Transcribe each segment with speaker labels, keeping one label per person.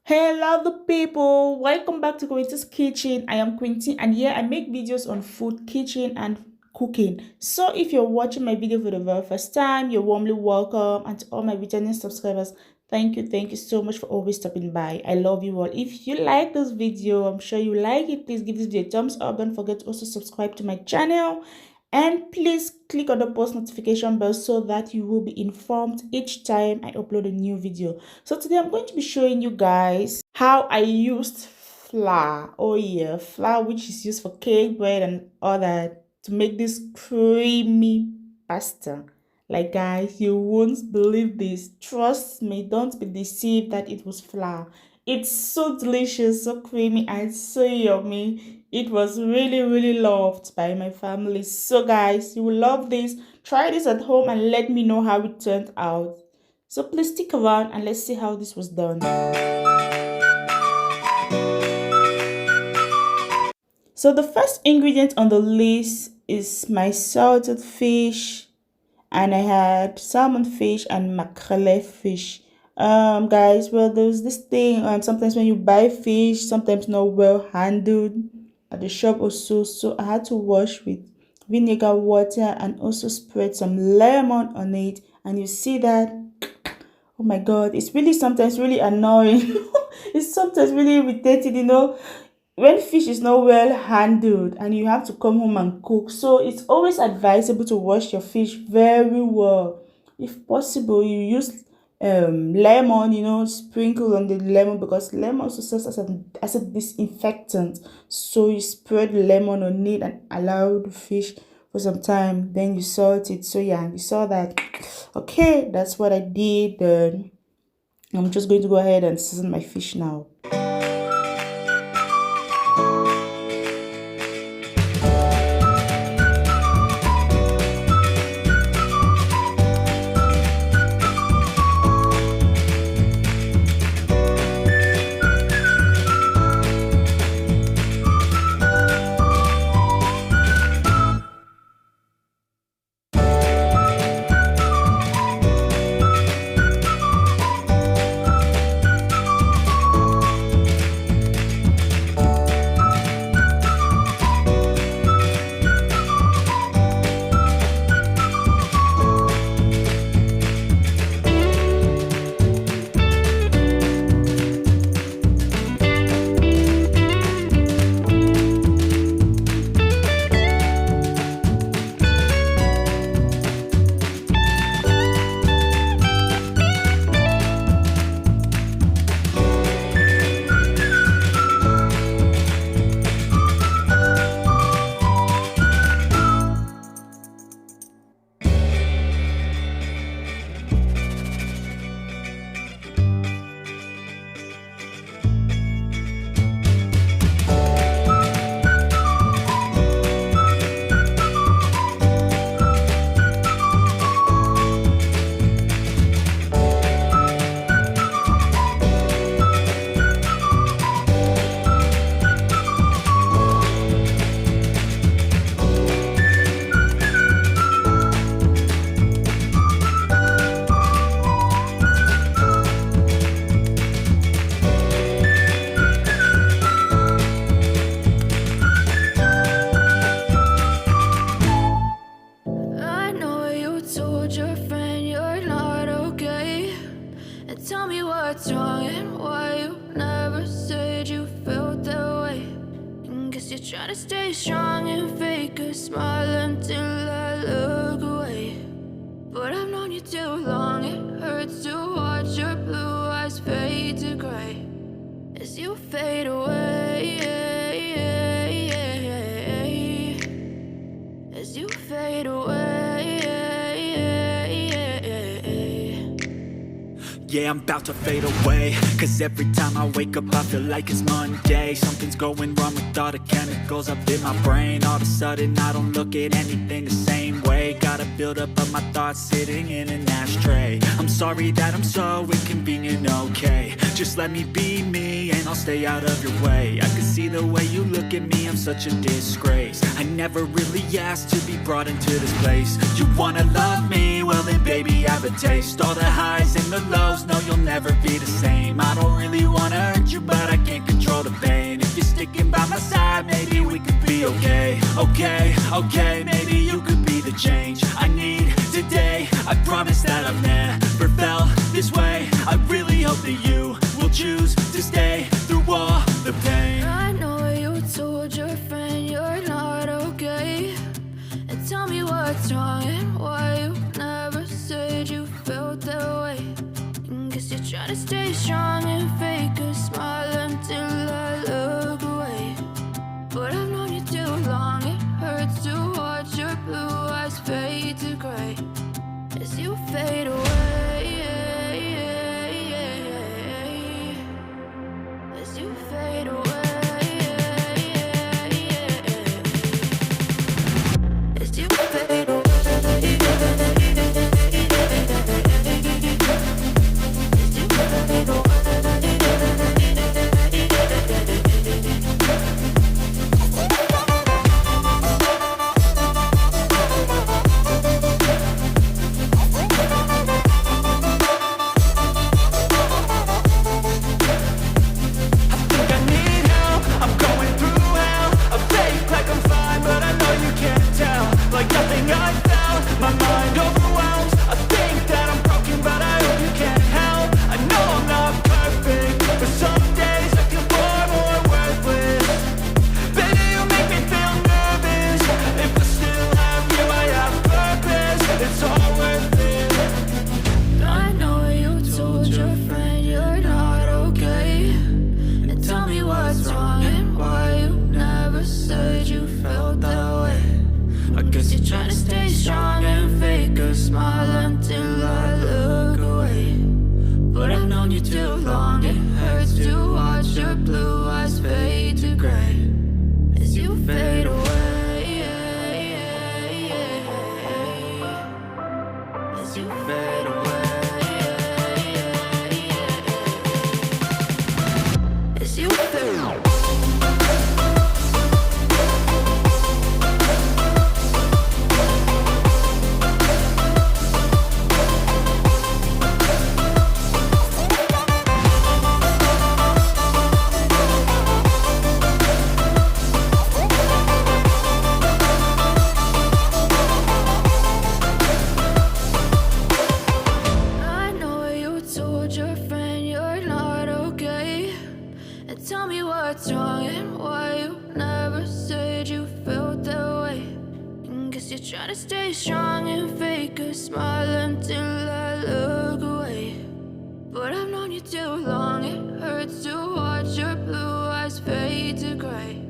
Speaker 1: Hello, the people. Welcome back to Quincy's Kitchen. I am Quincy, and here I make videos on food, kitchen, and cooking. So, if you're watching my video for the very first time, you're warmly welcome. And to all my returning subscribers, thank you so much for always stopping by. I love you all. If you like this video, I'm sure you like it. Please give this video a thumbs up. Don't forget to also subscribe to my channel. And please click on the post notification bell so that you will be informed each time I upload a new video. So today I'm going to be showing you guys how I used flour. Oh yeah, flour which is used for cake, bread and all that to make this creamy pasta. Like guys, you won't believe this. Trust me, don't be deceived that it was flour. It's so delicious, so creamy, and so yummy. It was really loved by my family. So guys, you will love this. Try this at home and let me know how it turned out. So please stick around and let's see how this was done. So the first ingredient on the list is my salted fish, and I had salmon fish and mackerel fish. Guys, well, there's this thing, sometimes when you buy fish, sometimes not well handled at the shop or so I had to wash with vinegar, water, and also spread some lemon on it. And you see that, oh my god, it's really sometimes really annoying. It's sometimes really irritating, when fish is not well handled and you have to come home and cook. So it's always advisable to wash your fish very well. If possible, you use lemon, sprinkle on the lemon, because lemon also serves as a disinfectant. So you spread lemon on it and allow the fish for some time, then you salt it. So yeah, you saw that. Okay, that's what I did. Then I'm just going to go ahead and season my fish now. What's wrong and why you never said you felt that way? Guess you're trying to stay strong and fake a smile until I look away. But I've known you too long, it hurts to watch your blue eyes fade to gray as you fade away, as you fade away.
Speaker 2: Yeah, I'm about to fade away, cause every time I wake up I feel like it's Monday. Something's going wrong with all the chemicals up in my brain. All of a sudden I don't look at anything the same way. Got a build up of my thoughts sitting in an ashtray. I'm sorry that I'm so inconvenient, okay? Just let me be me and I'll stay out of your way. I can see the way you look at me, I'm such a disgrace. I never really asked to be brought into this place. You wanna love me? Well then baby I have a taste. All the highs and the lows, no you'll never be the same. I don't really wanna hurt okay, okay, maybe you could be the change I need today. I promise that I've never felt this way. I really hope that you will choose to stay through all the pain.
Speaker 3: I know you told your friend you're not okay, and tell me what's wrong and why you never said you felt that way. And guess you're trying to stay strong and fake a smile until I look away. But I've known you too long, it hurts to watch your blue eyes fade to gray as you fade away, as you fade away, as you fade away. Try to stay strong and fake a smile until I look away. But I've known you too long, it hurts to watch your blue eyes fade to gray.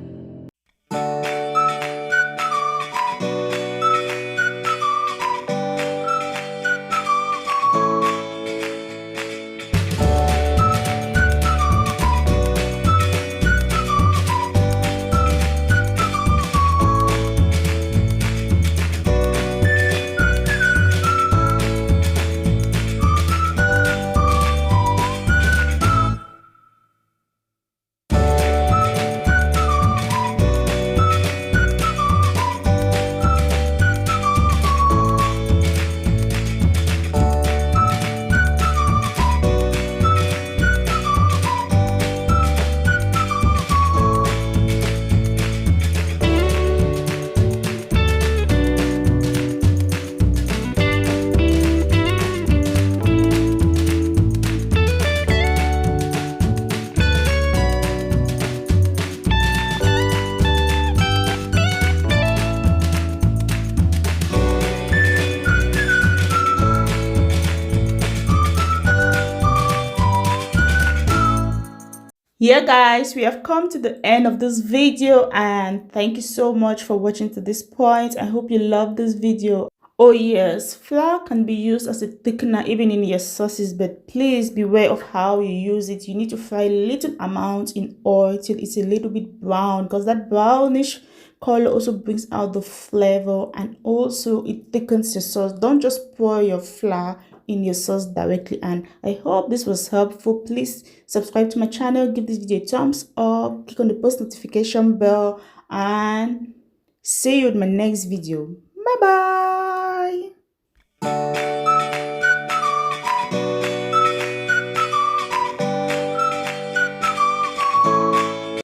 Speaker 1: Yeah guys, we have come to the end of this video and thank you so much for watching to this point. I hope you love this video. Oh yes, flour can be used as a thickener even in your sauces, but please beware of how you use it. You need to fry a little amount in oil till it's a little bit brown, because that brownish color also brings out the flavor and also it thickens your sauce. Don't just pour your flour in your sauce directly. And I hope this was helpful. Please subscribe to my channel, give this video a thumbs up, click on the post notification bell, and see you in my next video. Bye bye.